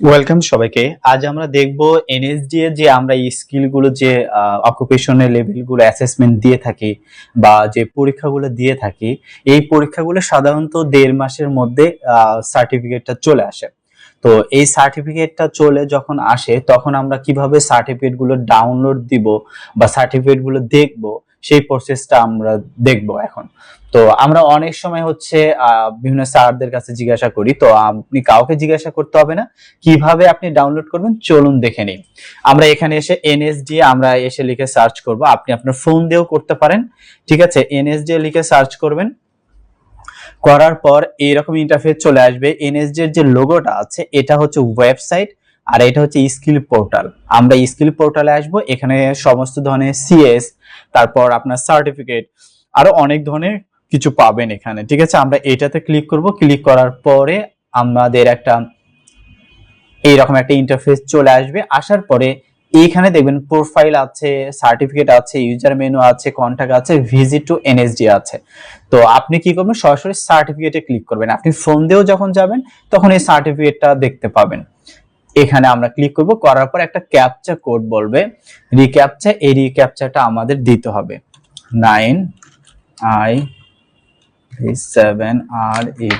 Welcome সবাইকে। আজ আমরা দেখব এনএসডি এর যে আমরা এই স্কিলগুলো যে অকুপেশনাল লেভেলগুলো অ্যাসেসমেন্ট দিয়ে থাকি বা যে পরীক্ষাগুলো দিয়ে থাকি, এই পরীক্ষাগুলো সাধারণত 1.5 মাসের মধ্যে সার্টিফিকেটটা চলে আসে। তো এই সার্টিফিকেটটা চলে যখন আসে তখন আমরা কিভাবে সার্টিফিকেটগুলো ডাউনলোড দিব বা সার্টিফিকেটগুলো দেখব, সেই প্রসেসটা আমরা দেখব এখন। তো আমরা অনেক সময় হচ্ছে বিভিন্ন স্যারদের কাছে জিজ্ঞাসা করি, তো আপনি কাউকে জিজ্ঞাসা করতে হবে না, কিভাবে আপনি ডাউনলোড করবেন চলুন দেখে নিই। আমরা এখানে এসে এনএসডি আমরা এসে লিখে সার্চ করব, আপনি আপনার ফোন দিয়েও করতে পারেন। ঠিক আছে, এনএসডি লিখে সার্চ করবেন, করার পর এইরকম ইন্টারফেস চলে আসবে। এনএসডি এর যে লোগোটা আছে এটা হচ্ছে ওয়েবসাইট, আর এটা হচ্ছে স্কিল পোর্টাল। আমরা স্কিল পোর্টালে আসবো, এখানে সমস্ত ধরনের সিএস, তারপর আপনার সার্টিফিকেট, আরো অনেক ধরনের কিছু পাবেন এখানে। ঠিক আছে, আমরা এটাতে ক্লিক করব। ক্লিক করার পরে আমাদের এইরকম একটা ইন্টারফেস চলে আসবে। আসার পরে এইখানে দেখবেন প্রোফাইল আছে, সার্টিফিকেট আছে, ইউজার মেনু আছে, কন্টাক্ট আছে, ভিজিট টু এনএসডি আছে। তো আপনি কি করবেন, সরাসরি সার্টিফিকেটে ক্লিক করবেন। আপনি ফোন দিয়েও যখন যাবেন তখন এই সার্টিফিকেটটা দেখতে পাবেন। এখানে আমরা ক্লিক করব, করার পর একটা ক্যাপচা কোড বলবে, রিক্যাপচা। এই রিক্যাপচাটা আমাদের দিতে হবে 9I7RE।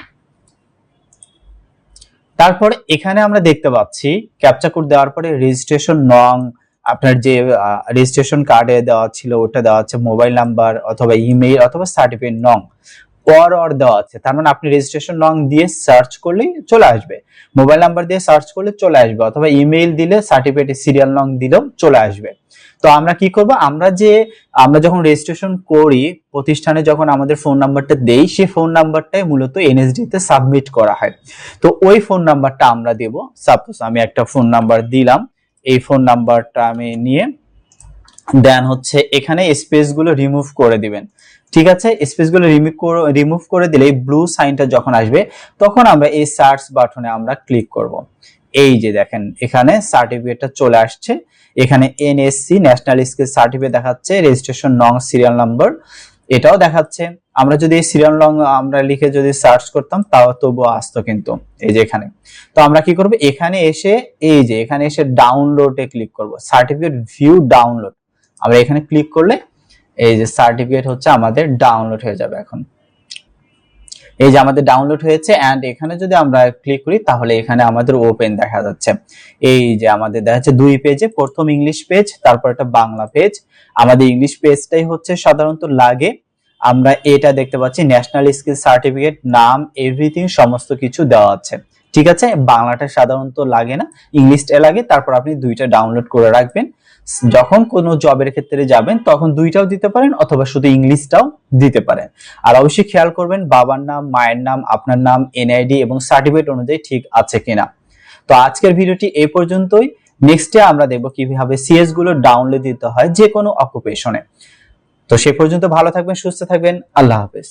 তারপরে এখানে আমরা দেখতে পাচ্ছি ক্যাপচা কোড দেওয়ার পরে রেজিস্ট্রেশন নং, আপনার যে রেজিস্ট্রেশন কার্ডে দেওয়া ছিল ওটা দেওয়া আছে, মোবাইল নাম্বার অথবা ইমেইল অথবা সার্টিফিকেট নং অর দেওয়া আছে। তার মানে আপনি রেজিস্ট্রেশন নং দিয়ে সার্চ করলেই চলে আসবে, মোবাইল নাম্বার দিয়ে সার্চ করলে চলে আসবে, অথবা ইমেইল দিলে সার্টিফিকেটের সিরিয়াল নং দিলেও চলে আসবে। তো আমরা কি করব, আমরা যখন রেজিস্ট্রেশন করি প্রতিষ্ঠানে, যখন আমাদের ফোন নাম্বারটা দেই, সেই ফোন নাম্বারটাই মূলত এনএসডি তে সাবমিট করা হয়। তো ওই ফোন নাম্বারটা আমরা দেব। সাপোজ আমি একটা ফোন নাম্বার দিলাম, এই ফোন নাম্বারটা আমি নিয়ে দেন হচ্ছে এখানে স্পেস গুলো রিমুভ করে দিবেন। ঠিক আছে, স্পেস গুলো রিমুভ করে দিলে এই ব্লু সাইনটা যখন আসবে তখন আমরা এই সার্চ বাটনে আমরা ক্লিক করব। এই যে দেখেন এখানে সার্টিফিকেটটা চলে আসছে, এখানে এনএসসি ন্যাশনাল স্কিল সার্টিফিকেট দেখাচ্ছে, রেজিস্ট্রেশন নং, সিরিয়াল নাম্বার এটাও দেখাচ্ছে। আমরা যদি এই সিরিয়াল নং আমরা লিখে যদি সার্চ করতাম তাও তবুও আসতো, কিন্তু এই যে এখানে। তো আমরা কি করব, এখানে এসে এই যে এখানে এসে ডাউনলোডে ক্লিক করব, সার্টিফিকেট ভিউ ডাউনলোড। আমরা এখানে ক্লিক করলে এই যে সার্টিফিকেট হচ্ছে আমাদের ডাউনলোড হয়ে যাবে। এখন এই যে আমাদের ডাউনলোড হয়েছে, এন্ড এখানে যদি আমরা ক্লিক করি তাহলে এখানে আমাদের ওপেন দেখা যাচ্ছে। এই যে আমাদের দেখা যাচ্ছে দুই পেজে, প্রথম ইংলিশ পেজ, তারপর একটা বাংলা পেজ। আমাদের ইংলিশ পেজটাই হচ্ছে সাধারণত লাগে। আমরা এটা দেখতে পাচ্ছি ন্যাশনাল স্কিল সার্টিফিকেট, নাম, এভরিথিং সমস্ত কিছু দেওয়া আছে। ঠিক আছে, বাংলাটা সাধারণত লাগে না, ইংলিশটা লাগে। তারপর আপনি দুইটা ডাউনলোড করে রাখবেন, যখন কোনো জবের ক্ষেত্রে যাবেন তখন দুইটাও দিতে পারেন অথবা শুধু ইংলিশটাও দিতে পারেন। আর অবশ্যই খেয়াল করবেন বাবার নাম, মায়ের নাম, আপনার নাম, এনআইডি এবং সার্টিফিকেট অনুযায়ী ঠিক আছে কিনা। তো আজকের ভিডিওটি এই পর্যন্তই। নেক্সটে আমরা দেখব কিভাবে সিএস গুলো ডাউনলোড দিতে হয় যে কোনো অকুপেশনে। তো সে পর্যন্ত ভালো থাকবেন, সুস্থ থাকবেন, আল্লাহ হাফেজ।